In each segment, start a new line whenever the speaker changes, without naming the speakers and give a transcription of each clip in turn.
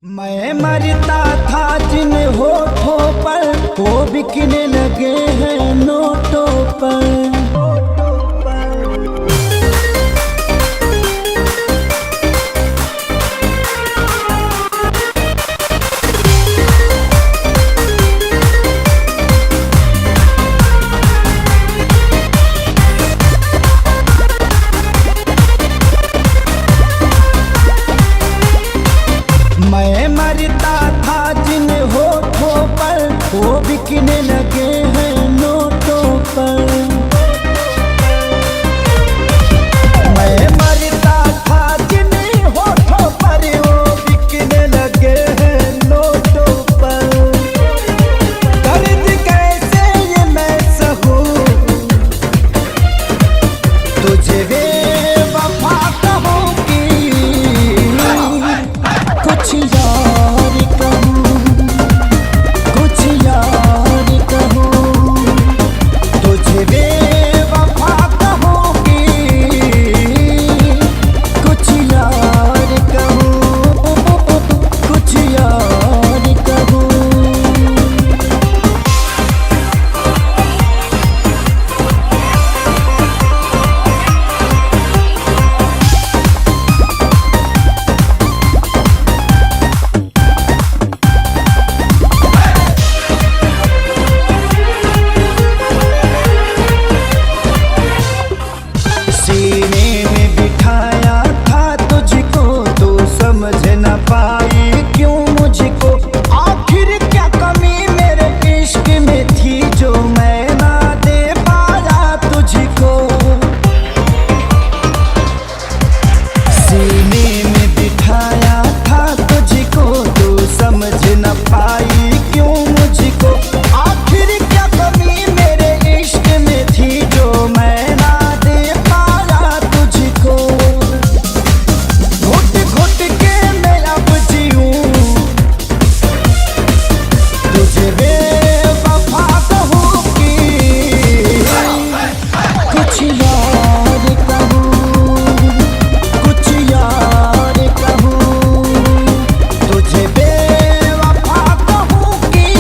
मैं मरता था जिन होठों पर वो बिकने लगे हैं नोटों पर। मैं मरता था जिन होठों पर वो बिकने लगे हैं नोटों पर। मैं मरता था जिन होठों पर वो बिकने लगे हैं नोटों पर। दर्द कैसे ये मैं सहूं तुझे बेवफा कहूंगी, कुछ यार कहूँ, कुछ यार कहूँ तुझे बेवफा कहूँगी, कुछ यार कहूँ, कुछ यार कहूँ। सीने में बिठाया था तुझको, तू समझ न पाई क्यों मुझको। आखिर क्या कमी मेरे इश्क में थी जो मैं ना दे पाया तुझको। सीने में बिठाया था तुझको, तू समझ न पाई क्यों मुझको। आखिर क्या कमी मेरे इश्क में थी जो मैं ना दे पाया तुझको। घुट घुट के मैं अब जीऊं तुझे बेवफा कहूंगी, कुछ यार कहूं, कुछ यार कहूं तुझे बेवफा कहूंगी,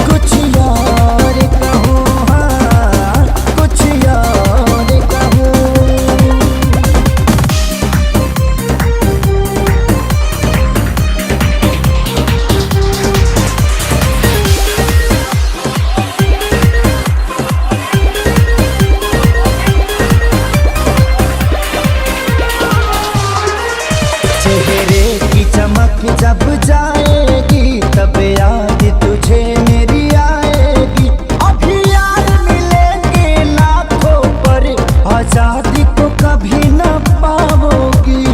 कुछ यार कहूं, हाँ कुछ यार कहूं। चेहरे की चमक जब जाएगी तब याद तुझे मेरी आएगी। अभी यार मिलेंगे लाखों पर आजादी को कभी न पाओगी।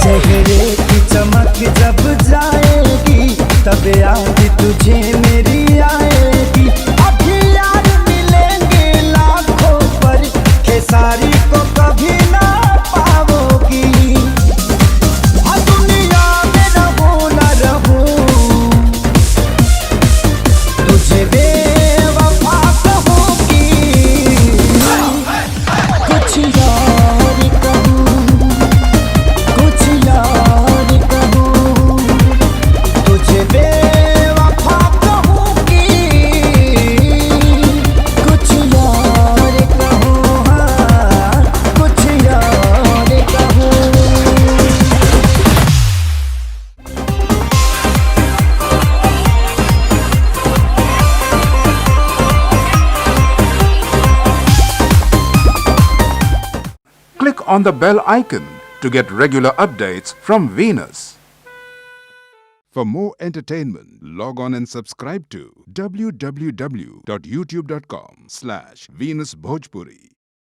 चेहरे की चमक जब जाएगी तब याद तुझे मेरी आएगी। अभी यार मिलेंगे लाखों पर खेसारी को कभी न पाओगी। हाँ दुनिया में रहूं न रहूं तुझे बेवफा कहूंगी, कुछ यार कहूं, कुछ यार कहूं तुझे बेवफा कहूंगी, कुछ यार कहूं, हाँ कुछ यार कहूं।
Click on the bell icon to get regular updates from Venus. For more entertainment, log on and subscribe to www.youtube.com/Venus Bhojpuri.